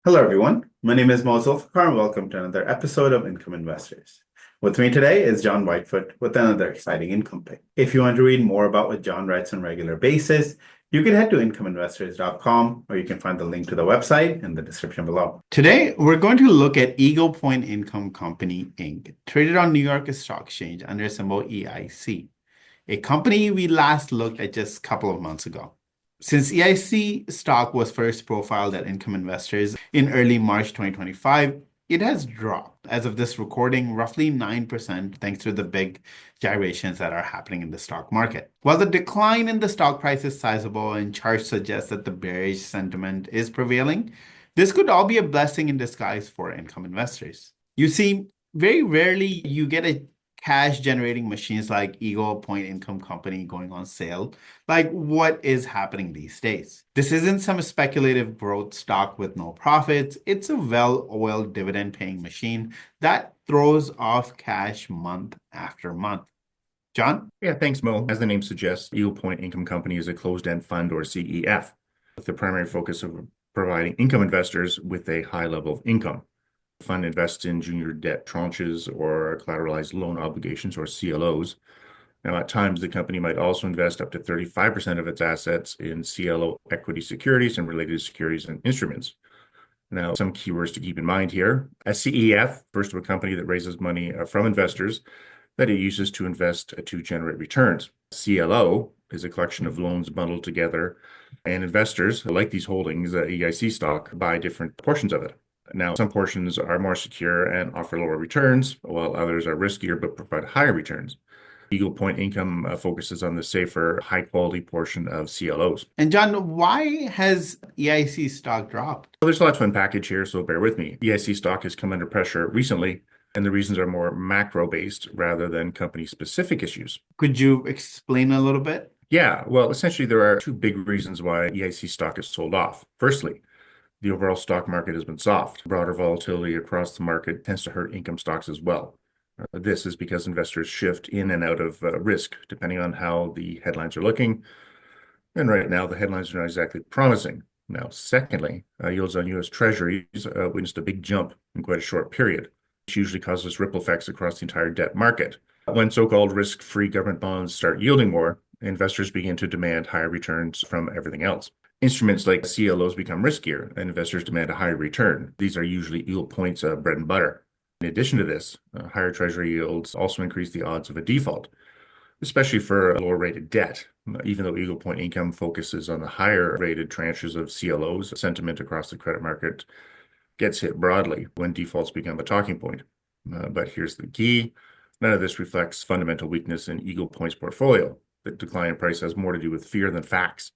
Hello, everyone. My name is Zulfiqar, and welcome to another episode of Income Investors. With me today is John Whitefoot with another exciting income pick. If you want to read more about what John writes on a regular basis, you can head to incomeinvestors.com, or you can find the link to the website in the description below. Today, we're going to look at Eagle Point Income Company, Inc., traded on New York Stock Exchange under symbol EIC, a company we last looked at just a couple of months ago. Since EIC stock was first profiled at Income Investors in early March 2025, it has dropped, as of this recording, roughly 9% thanks to the big gyrations that are happening in the stock market. While the decline in the stock price is sizable and charts suggest that the bearish sentiment is prevailing, this could all be a blessing in disguise for income investors. You see, very rarely you get a cash generating machines like Eagle Point Income Company going on sale, like what is happening these days. This isn't some speculative growth stock with no profits. It's a well-oiled dividend paying machine that throws off cash month after month. John? Yeah, thanks, Mo. As the name suggests, Eagle Point Income Company is a closed-end fund or CEF, with the primary focus of providing income investors with a high level of income. The fund invests in junior debt tranches or collateralized loan obligations or CLOs. Now, at times, the company might also invest up to 35% of its assets in CLO equity securities and related securities and instruments. Now, some keywords to keep in mind here. A CEF refers to a company that raises money from investors that it uses to invest to generate returns. CLO is a collection of loans bundled together, and investors, like these holdings, EIC stock, buy different portions of it. Now, some portions are more secure and offer lower returns, while others are riskier but provide higher returns. Eagle Point Income focuses on the safer, high-quality portion of CLOs. And John, why has EIC stock dropped? Well, there's a lot to unpackage here, so bear with me. EIC stock has come under pressure recently, and the reasons are more macro-based rather than company-specific issues. Could you explain a little bit? Yeah, well, essentially, there are two big reasons why EIC stock is sold off. Firstly, the overall stock market has been soft. Broader volatility across the market tends to hurt income stocks as well. This is because investors shift in and out of risk depending on how the headlines are looking. And right now, the headlines are not exactly promising. Now, secondly, yields on U.S. Treasuries witnessed a big jump in quite a short period, which usually causes ripple effects across the entire debt market. When so-called risk-free government bonds start yielding more, investors begin to demand higher returns from everything else. Instruments like CLOs become riskier, and investors demand a higher return. These are usually Eagle Point's bread and butter. In addition to this, higher treasury yields also increase the odds of a default, especially for lower-rated debt. Even though Eagle Point Income focuses on the higher-rated tranches of CLOs, sentiment across the credit market gets hit broadly when defaults become a talking point. But here's the key. None of this reflects fundamental weakness in Eagle Point's portfolio. The decline in price has more to do with fear than facts.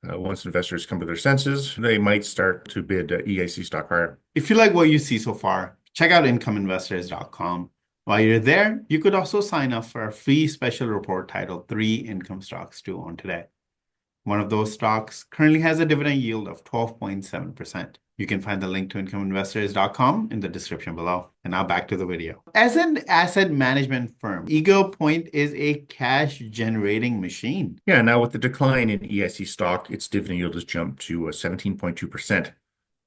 Once investors come to their senses, they might start to bid EIC stock higher. If you like what you see so far, check out incomeinvestors.com. While you're there, you could also sign up for a free special report titled 3 Income Stocks to Own Today. One of those stocks currently has a dividend yield of 12.7%. You can find the link to incomeinvestors.com in the description below. And now back to the video. As an asset management firm, Eagle Point is a cash generating machine. Yeah, now with the decline in EIC stock, its dividend yield has jumped to 17.2%.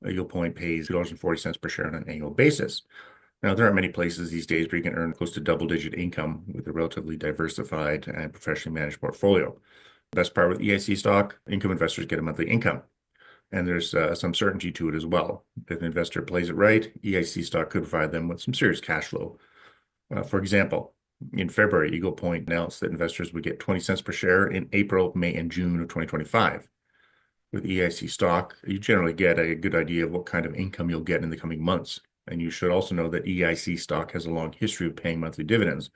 Eagle Point pays $2.40 per share on an annual basis. Now, there aren't many places these days where you can earn close to double-digit income with a relatively diversified and professionally managed portfolio. The best part with EIC stock, income investors get a monthly income. And there's some certainty to it as well. If an investor plays it right, EIC stock could provide them with some serious cash flow. For example, in February, Eagle Point announced that investors would get 20 cents per share in April, May, and June of 2025. With EIC stock, you generally get a good idea of what kind of income you'll get in the coming months. And you should also know that EIC stock has a long history of paying monthly dividends.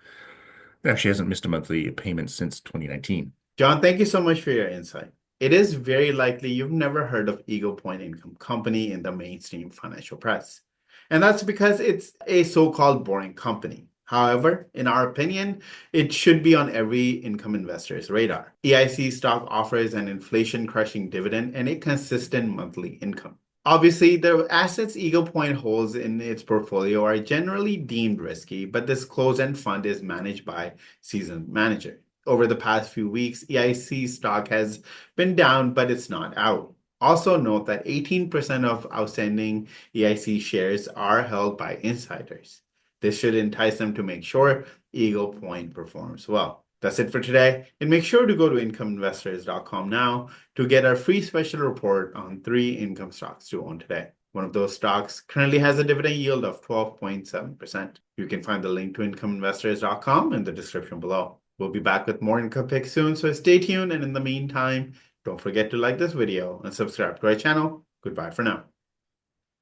It actually hasn't missed a monthly payment since 2019. John, thank you so much for your insight. It is very likely you've never heard of Eagle Point Income Company in the mainstream financial press. And that's because it's a so-called boring company. However, in our opinion, it should be on every income investor's radar. EIC stock offers an inflation-crushing dividend and a consistent monthly income. Obviously, the assets Eagle Point holds in its portfolio are generally deemed risky, but this closed-end fund is managed by a seasoned manager. Over the past few weeks, EIC stock has been down, but it's not out. Also note that 18% of outstanding EIC shares are held by insiders. This should entice them to make sure Eagle Point performs well. That's it for today, and make sure to go to incomeinvestors.com now to get our free special report on 3 income stocks to own today. One of those stocks currently has a dividend yield of 12.7%. You can find the link to incomeinvestors.com in the description below. We'll be back with more income picks soon, so stay tuned, and in the meantime, don't forget to like this video and subscribe to our channel. Goodbye for now.